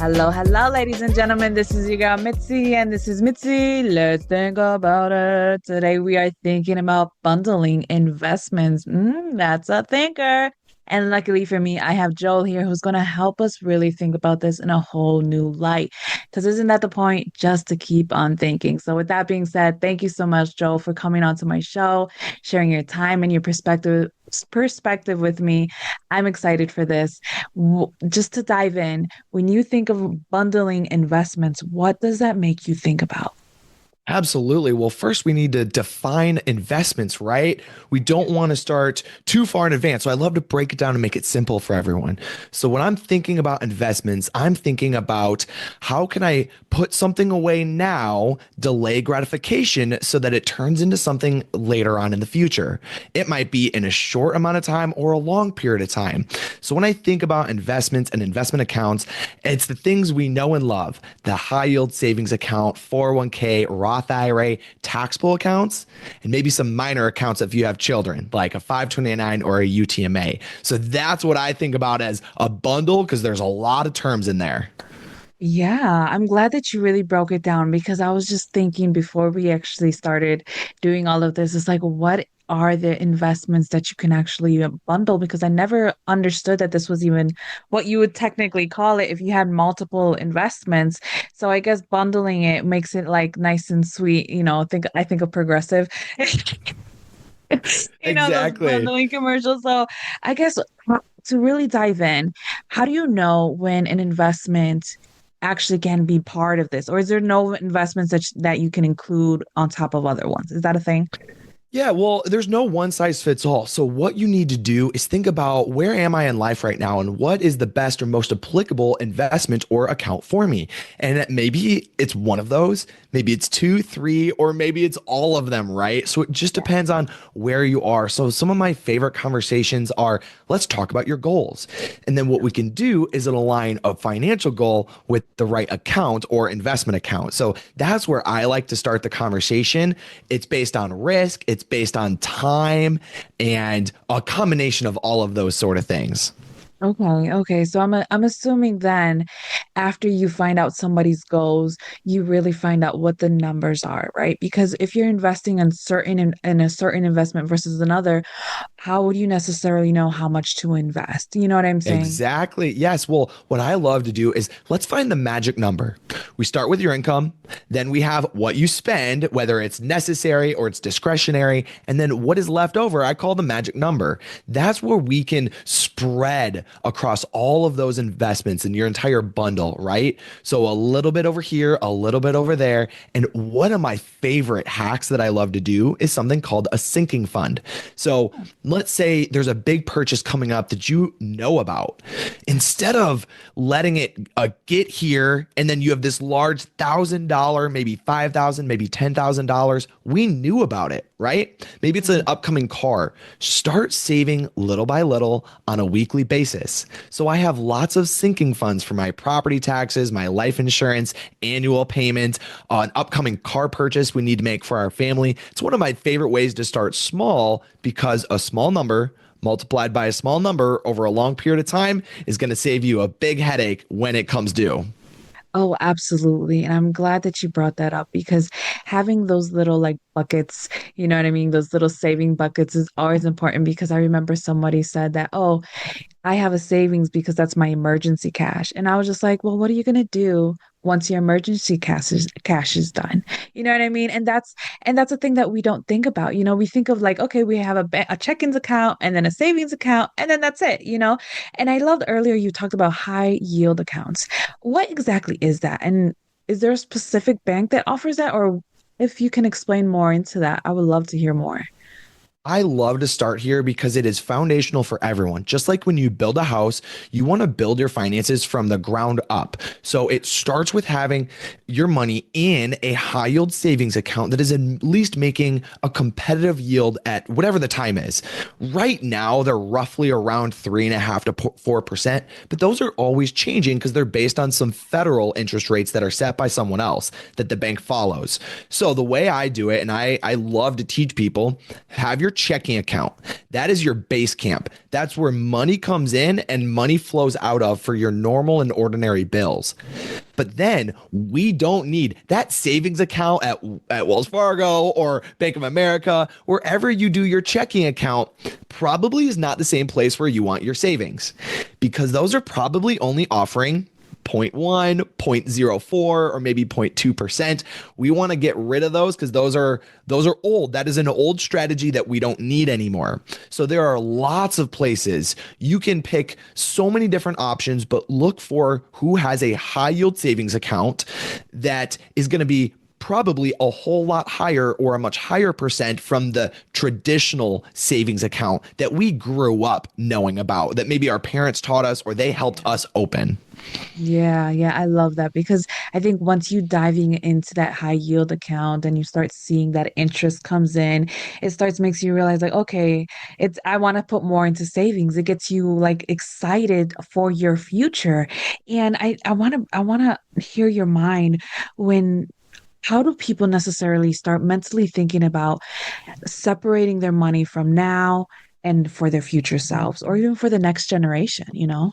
Hello, hello, ladies and gentlemen. This is your girl Mitzi, and this is Mitzi. Let's think about it. Today we are thinking about bundling investments. That's a thinker. And luckily for me, I have Joel here who's going to help us really think about this in a whole new light. Because isn't that the point? Just to keep on thinking. So, with that being said, thank you so much, Joel, for coming onto my show, sharing your time and your perspective with me. I'm excited for this. Just to dive in, when you think of bundling investments, what does that make you think about? Absolutely. Well, first we need to define investments, right? We don't want to start too far in advance. So I love to break it down and make it simple for everyone. So when I'm thinking about investments, I'm thinking about how can I put something away now, delay gratification so that it turns into something later on in the future. It might be in a short amount of time or a long period of time. So when I think about investments and investment accounts, it's the things we know and love, the high yield savings account, 401k, Roth IRA, taxable accounts, and maybe some minor accounts if you have children, like a 529 or a UTMA. So that's what I think about as a bundle because there's a lot of terms in there. Yeah, I'm glad that you really broke it down because I was just thinking before we actually started doing all of this, it's like, what are the investments that you can actually bundle? Because I never understood that this was even what you would technically call it if you had multiple investments. So I guess bundling it makes it like nice and sweet. I think of Progressive. Those Exactly. bundling commercials. So I guess to really dive in, how do you know when an investment actually can be part of this? Or is there no investments that you can include on top of other ones? Is that a thing? Yeah, well, there's no one size fits all. So, what you need to do is think about where am I in life right now and what is the best or most applicable investment or account for me. And maybe it's one of those, maybe it's two, three, or maybe it's all of them, right? So, it just depends on where you are. So, some of my favorite conversations are let's talk about your goals. And then what we can do is align a financial goal with the right account or investment account. So, that's where I like to start the conversation. It's based on risk, it's based on time and a combination of all of those sort of things. Okay. So I'm assuming then after you find out somebody's goals, you really find out what the numbers are, right? Because if you're investing in a certain investment versus another, how would you necessarily know how much to invest? You know what I'm saying? Exactly. Yes. Well, what I love to do is let's find the magic number. We start with your income, then we have what you spend, whether it's necessary or it's discretionary, and then what is left over, I call the magic number. That's where we can spread across all of those investments in your entire bundle, right? So a little bit over here, a little bit over there. And one of my favorite hacks that I love to do is something called a sinking fund. So let's say there's a big purchase coming up that you know about. Instead of letting it get here and then you have this large $1,000, maybe $5,000, maybe $10,000, we knew about it, right? Maybe it's an upcoming car. Start saving little by little on a weekly basis. So I have lots of sinking funds for my property taxes, my life insurance, annual payment, an upcoming car purchase we need to make for our family. It's one of my favorite ways to start small because a small number multiplied by a small number over a long period of time is going to save you a big headache when it comes due. Oh, absolutely. And I'm glad that you brought that up because having those little like buckets, you know what I mean? Those little saving buckets is always important because I remember somebody said that, oh, I have a savings because that's my emergency cash. And I was just like, well, what are you going to do once your emergency cash is done? You know what I mean? And that's a thing that we don't think about. We think of like, okay, we have a check-ins account and then a savings account and then that's it. And I loved earlier you talked about high yield accounts. What exactly is that? And is there a specific bank that offers that? Or if you can explain more into that, I would love to hear more. I love to start here because it is foundational for everyone. Just like when you build a house, you want to build your finances from the ground up. So it starts with having your money in a high yield savings account that is at least making a competitive yield at whatever the time is. Right now, they're roughly around 3.5 to 4%, but those are always changing because they're based on some federal interest rates that are set by someone else that the bank follows. So the way I do it, and I love to teach people, have your your checking account. That is your base camp. That's where money comes in and money flows out of for your normal and ordinary bills. But then we don't need that savings account at Wells Fargo or Bank of America. Wherever you do your checking account probably is not the same place where you want your savings, because those are probably only offering zero point 0.1, 0.04, or maybe 0.2%. We want to get rid of those because those are old. That is an old strategy that we don't need anymore. So there are lots of places you can pick, so many different options, but look for who has a high yield savings account that is going to be probably a whole lot higher or a much higher percent from the traditional savings account that we grew up knowing about, that maybe our parents taught us or they helped us open. Yeah, yeah, I love that because I think once you diving into that high yield account and you start seeing that interest comes in, it starts makes you realize like, okay, it's I want to put more into savings. It gets you like excited for your future. And I want to hear your mind when how do people necessarily start mentally thinking about separating their money from now and for their future selves or even for the next generation, you know?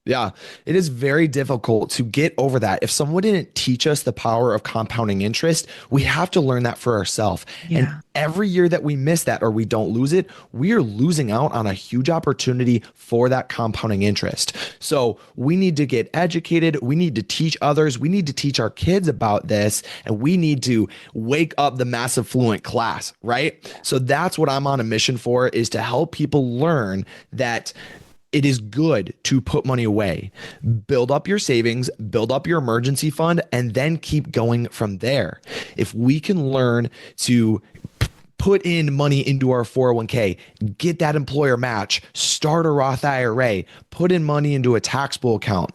Yeah, it is very difficult to get over that. If someone didn't teach us the power of compounding interest, we have to learn that for ourselves. And Yeah. every year that we miss that or we don't lose it, we are losing out on a huge opportunity for that compounding interest. So we need to get educated. We need to teach others. We need to teach our kids about this. And we need to wake up the mass affluent class, right? So that's what I'm on a mission for, is to help people learn that it is good to put money away, build up your savings, build up your emergency fund, and then keep going from there. If we can learn to put in money into our 401k, get that employer match, start a Roth IRA, put in money into a taxable account.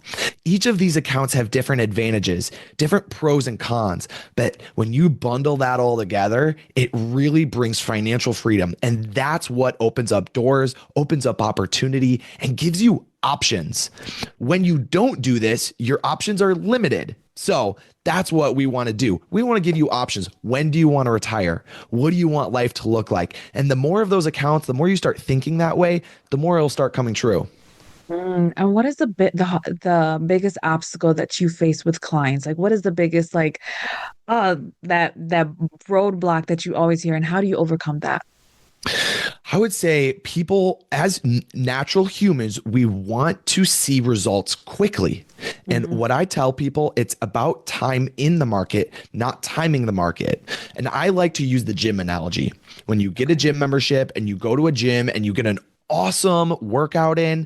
Each of these accounts have different advantages, different pros and cons. But when you bundle that all together, it really brings financial freedom. And that's what opens up doors, opens up opportunity, and gives you options. When you don't do this, your options are limited. So that's what we want to do. We want to give you options. When do you want to retire? What do you want life to look like? And the more of those accounts, the more you start thinking that way, the more it'll start coming true. And what is the biggest obstacle that you face with clients? Like what is the biggest like that roadblock that you always hear and how do you overcome that? I would say people, as natural humans, we want to see results quickly. And Mhm. what I tell people, it's about time in the market, not timing the market. And I like to use the gym analogy. When you get a gym membership and you go to a gym and you get an awesome workout in,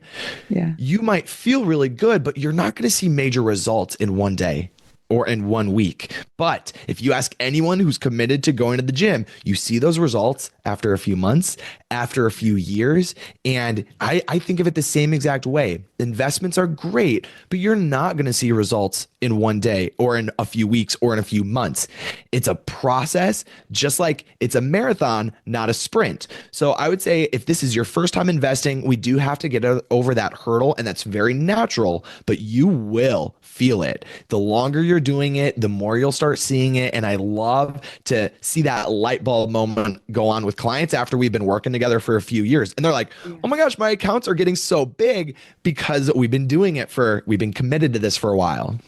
Yeah. you might feel really good, but you're not going to see major results in one day or in one week. But if you ask anyone who's committed to going to the gym, you see those results after a few months, after a few years. And I think of it the same exact way. Investments are great, but you're not going to see results in one day or in a few weeks or in a few months. It's a process, just like it's a marathon, not a sprint. So I would say if this is your first time investing, we do have to get over that hurdle, and that's very natural, but you will feel it. The longer you're doing it, the more you'll start seeing it. And I love to see that light bulb moment go on with clients after we've been working together for a few years. And they're like, oh my gosh, my accounts are getting so big because we've been committed to this for a while.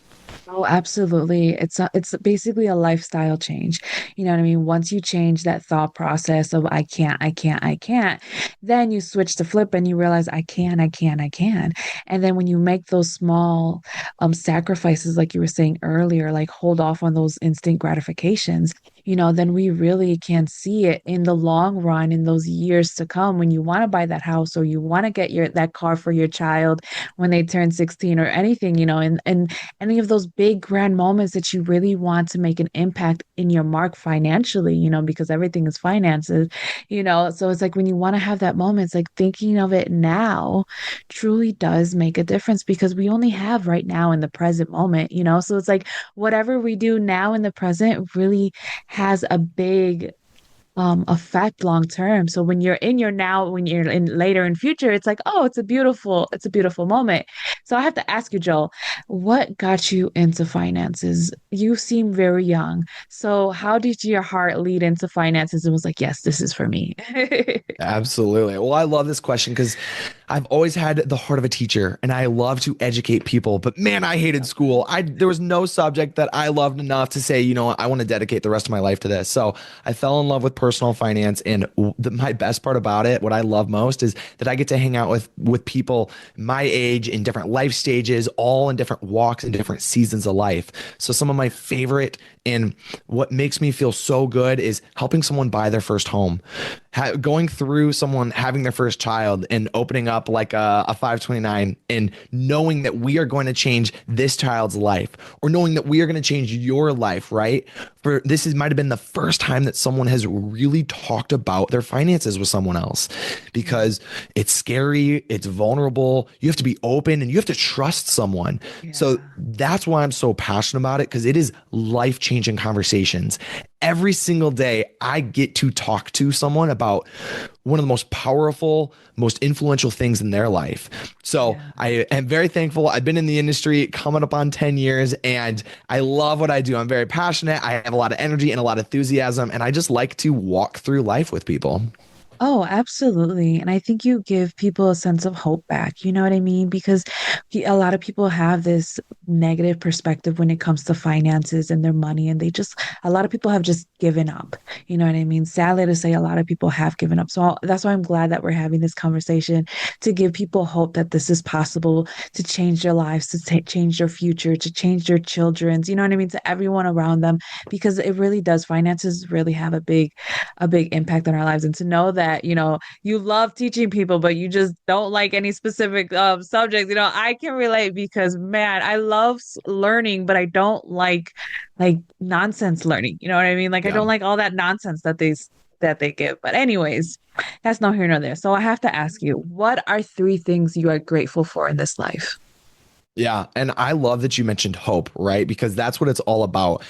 Oh, absolutely. It's basically a lifestyle change. You know what I mean? Once you change that thought process of I can't, I can't, I can't, then you switch to flip and you realize I can, I can, I can. And then when you make those small sacrifices, like you were saying earlier, like hold off on those instant gratifications, then we really can see it in the long run in those years to come when you want to buy that house or you want to get your that car for your child when they turn 16 or anything, and any of those big grand moments that you really want to make an impact in your mark financially, because everything is finances, so it's like when you want to have that moment, it's like thinking of it now truly does make a difference because we only have right now in the present moment, so it's like whatever we do now in the present really has a big affect long term. So when you're in your now, when you're in later in future, it's like, oh, it's a beautiful moment. So I have to ask you, Joel, what got you into finances? You seem very young. So how did your heart lead into finances and was like, yes, this is for me? Absolutely. Well, I love this question because I've always had the heart of a teacher and I love to educate people. But man, I hated Love that. school. There was no subject that I loved enough to say, you know what, I want to dedicate the rest of my life to this. So I fell in love with personal finance. And my best part about it, what I love most, is that I get to hang out with people my age in different life stages, all in different walks and different seasons of life. So some of my favorite and what makes me feel so good is helping someone buy their first home, going through someone having their first child and opening up like a 529 and knowing that we are going to change this child's life, or knowing that we are going to change your life, right? For this is might have been the first time that someone has really talked about their finances with someone else, Yeah. because it's scary, it's vulnerable. You have to be open and you have to trust someone. So Yeah. that's why I'm so passionate about it, because it is life-changing conversations. Every single day, I get to talk to someone about one of the most powerful, most influential things in their life. So Yeah. I am very thankful. I've been in the industry coming up on 10 years and I love what I do. I'm very passionate. I have a lot of energy and a lot of enthusiasm, and I just like to walk through life with people. Oh, absolutely. And I think you give people a sense of hope back. You know what I mean? Because a lot of people have this negative perspective when it comes to finances and their money. And a lot of people have just given up. You know what I mean? Sadly to say, a lot of people have given up. So that's why I'm glad that we're having this conversation to give people hope that this is possible to change their lives, to change their future, to change their children's, you know what I mean? To everyone around them, because it really does. Finances really have a big impact on our lives. And to know that, you love teaching people, but you just don't like any specific subjects, I can relate because man, I love learning, but I don't like nonsense learning. You know what I mean? Like I Yeah. don't like all that nonsense that they give. But anyways, that's no here nor there. So I have to ask you, what are three things you are grateful for in this life? Yeah. And I love that you mentioned hope, right? Because that's what it's all about.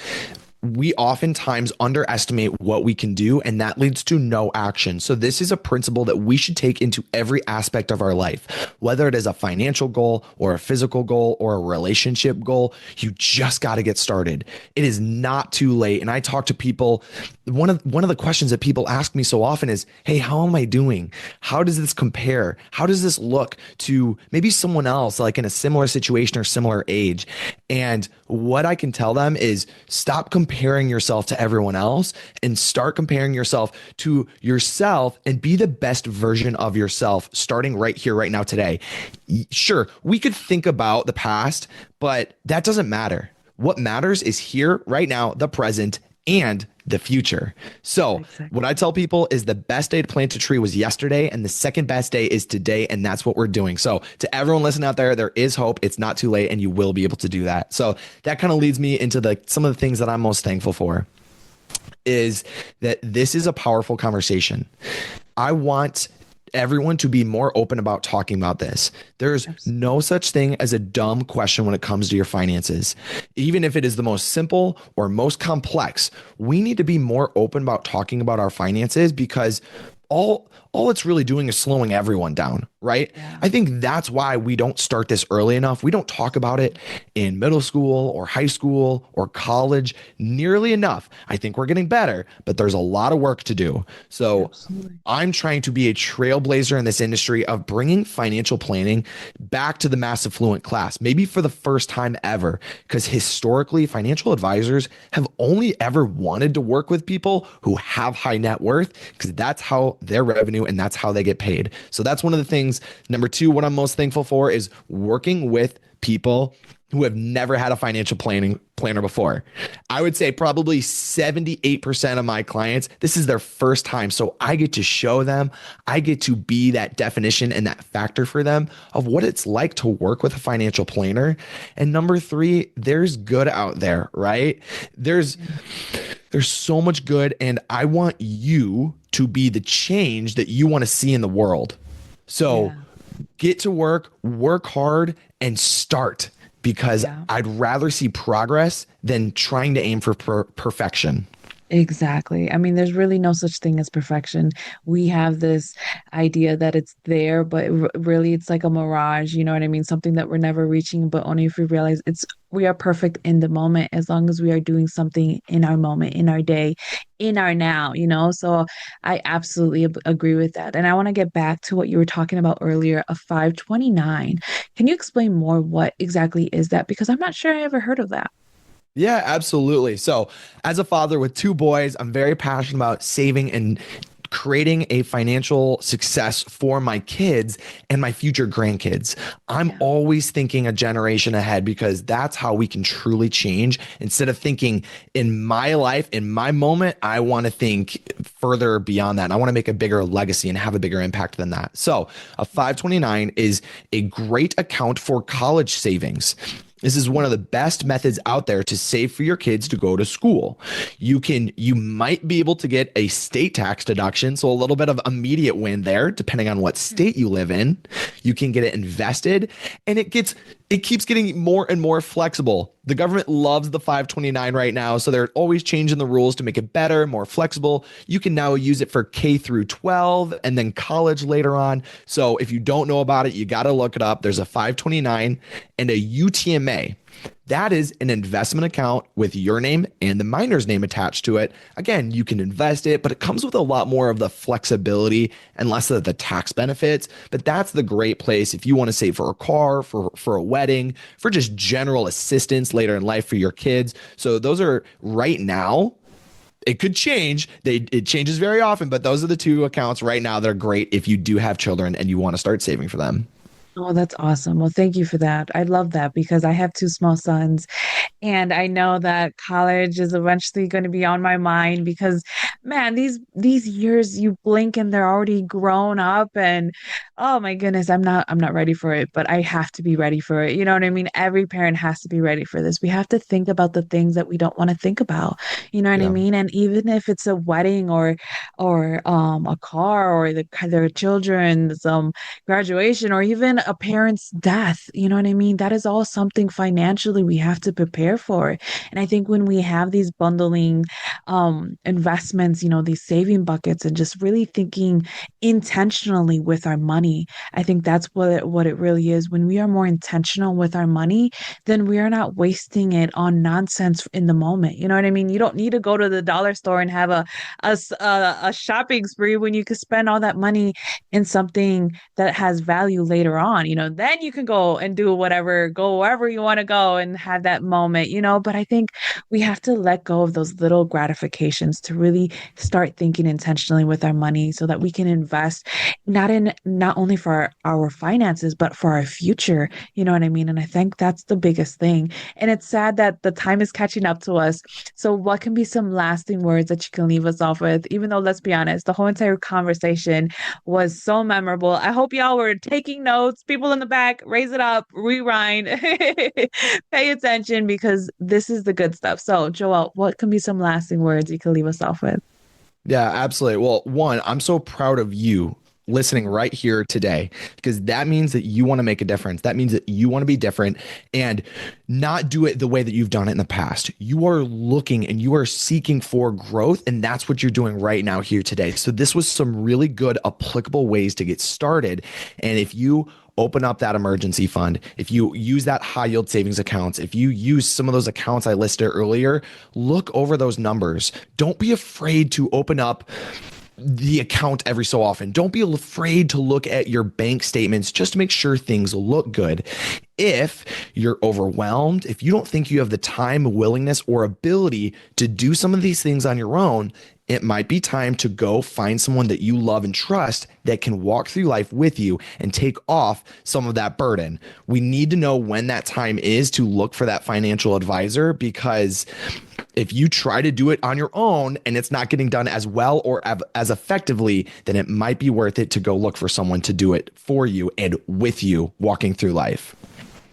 We oftentimes underestimate what we can do, and that leads to no action. So, this is a principle that we should take into every aspect of our life, whether it is a financial goal or a physical goal or a relationship goal. You just got to get started. It is not too late. And I talk to people. One of the questions that people ask me so often is, "Hey, how am I doing? How does this compare? How does this look to maybe someone else like in a similar situation or similar age?" And what I can tell them is stop comparing yourself to everyone else and start comparing yourself to yourself and be the best version of yourself starting right here, right now, today. Sure, we could think about the past, but that doesn't matter. What matters is here, right now, the present, and the future. So, what I Exactly. tell people is the best day to plant a tree was yesterday, and the second best day is today, and that's what we're doing. So, to everyone listening out there, there is hope. It's not too late, and you will be able to do that. So, that kind of leads me into some of the things that I'm most thankful for is that this is a powerful conversation. I want everyone to be more open about talking about this. There's no Absolutely. such thing as a dumb question when it comes to your finances. Even if it is the most simple or most complex, we need to be more open about talking about our finances, because all it's really doing is slowing everyone down, right? Yeah. I think that's why we don't start this early enough. We don't talk about it in middle school or high school or college nearly enough. I think we're getting better, but there's a lot of work to do. So Absolutely. I'm trying to be a trailblazer in this industry of bringing financial planning back to the mass affluent class, maybe for the first time ever, because historically, financial advisors have only ever wanted to work with people who have high net worth, because that's how their revenue and that's how they get paid. So that's one of the things. Number two, what I'm most thankful for is working with people who have never had a financial planner before. I would say probably 78% of my clients, this is their first time. So I get to show them, I get to be that definition and that factor for them of what it's like to work with a financial planner. And number three, there's good out there, right? There's Yeah. there's so much good, and I want you to be the change that you want to see in the world. So Yeah. get to work, work hard, and start, because Yeah. I'd rather see progress than trying to aim for perfection. Exactly. I mean, there's really no such thing as perfection. We have this idea that it's there, but really it's like a mirage, you know what I mean? Something that we're never reaching, but only if we realize we are perfect in the moment as long as we are doing something in our moment, in our day, in our now, you know? So I absolutely agree with that. And I want to get back to what you were talking about earlier, a 529. Can you explain more what exactly is that? Because I'm not sure I ever heard of that. Yeah, absolutely. So, as a father with two boys, I'm very passionate about saving and creating a financial success for my kids and my future grandkids. I'm Yeah. always thinking a generation ahead because that's how we can truly change. Instead of thinking in my life, in my moment, I want to think further beyond that. And I want to make a bigger legacy and have a bigger impact than that. So, a 529 is a great account for college savings. This is one of the best methods out there to save for your kids to go to school. You might be able to get a state tax deduction, so a little bit of immediate win there, depending on what state you live in. You can get it invested, and it keeps getting more and more flexible. The government loves the 529 right now, so they're always changing the rules to make it better, more flexible. You can now use it for K through 12 and then college later on. So if you don't know about it, you got to look it up. There's a 529 and a UTMA. That is an investment account with your name and the minor's name attached to it. Again, you can invest it, but it comes with a lot more of the flexibility and less of the tax benefits. But that's the great place if you want to save for a car, for a wedding, for just general assistance later in life for your kids. So those are right now. It could change. It changes very often, but those are the two accounts right now that are great if you do have children and you want to start saving for them. Oh, that's awesome. Well, thank you for that. I love that because I have two small sons. And I know that college is eventually going to be on my mind because, man, these years you blink and they're already grown up and oh my goodness, I'm not ready for it, but I have to be ready for it. You know what I mean? Every parent has to be ready for this. We have to think about the things that we don't want to think about. You know what I Yeah. mean? And even if it's a wedding or a car or their children's graduation or even a parent's death, you know what I mean? That is all something financially we have to prepare for. And I think when we have these bundling investments, you know, these saving buckets and just really thinking intentionally with our money, I think that's what it really is. When we are more intentional with our money, then we are not wasting it on nonsense in the moment. You know what I mean? You don't need to go to the dollar store and have a shopping spree when you could spend all that money in something that has value later on, you know, then you can go and do whatever, go wherever you want to go and have that moment, you know. But I think we have to let go of those little gratifications to really start thinking intentionally with our money so that we can invest not only for our finances, but for our future. You know what I mean? And I think that's the biggest thing. And it's sad that the time is catching up to us. So, what can be some lasting words that you can leave us off with? Even though, let's be honest, the whole entire conversation was so memorable. I hope y'all were taking notes. People in the back, raise it up, rewind, pay attention because this is the good stuff. So, Joel, what can be some lasting words you can leave us off with? Yeah, absolutely. Well, one, I'm so proud of you listening right here today because that means that you want to make a difference. That means that you want to be different and not do it the way that you've done it in the past. You are looking and you are seeking for growth, and that's what you're doing right now here today. So, this was some really good applicable ways to get started. And if you open up that emergency fund, if you use that high yield savings accounts, if you use some of those accounts I listed earlier, look over those numbers. Don't be afraid to open up the account every so often. Don't be afraid to look at your bank statements just to make sure things look good. If you're overwhelmed, if you don't think you have the time, willingness, or ability to do some of these things on your own, it might be time to go find someone that you love and trust that can walk through life with you and take off some of that burden. We need to know when that time is to look for that financial advisor because if you try to do it on your own and it's not getting done as well or as effectively, then it might be worth it to go look for someone to do it for you and with you walking through life.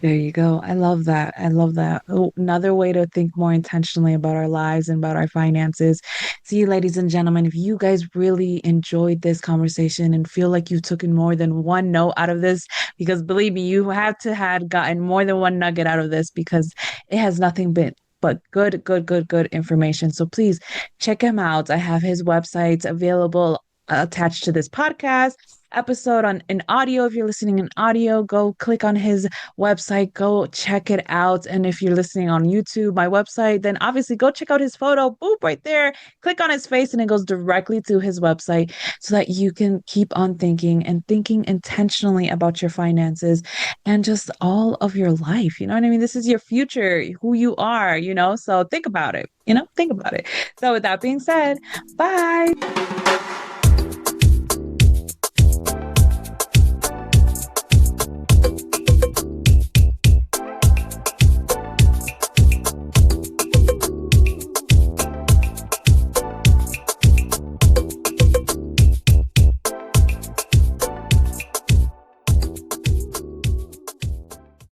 There you go. I love that. I love that. Oh, another way to think more intentionally about our lives and about our finances. See, ladies and gentlemen, if you guys really enjoyed this conversation and feel like you've taken more than one note out of this, because believe me, you have to had gotten more than one nugget out of this because it has nothing but good, good, good, good information. So please check him out. I have his websites available attached to this podcast episode on in audio. If you're listening in audio, go click on his website, go check it out. And if you're listening on YouTube, my website, then obviously go check out his photo. Boop, right there. Click on his face and it goes directly to his website so that you can keep on thinking and thinking intentionally about your finances and just all of your life. You know what I mean? This is your future, who you are, you know? So think about it, think about it. So with that being said, bye.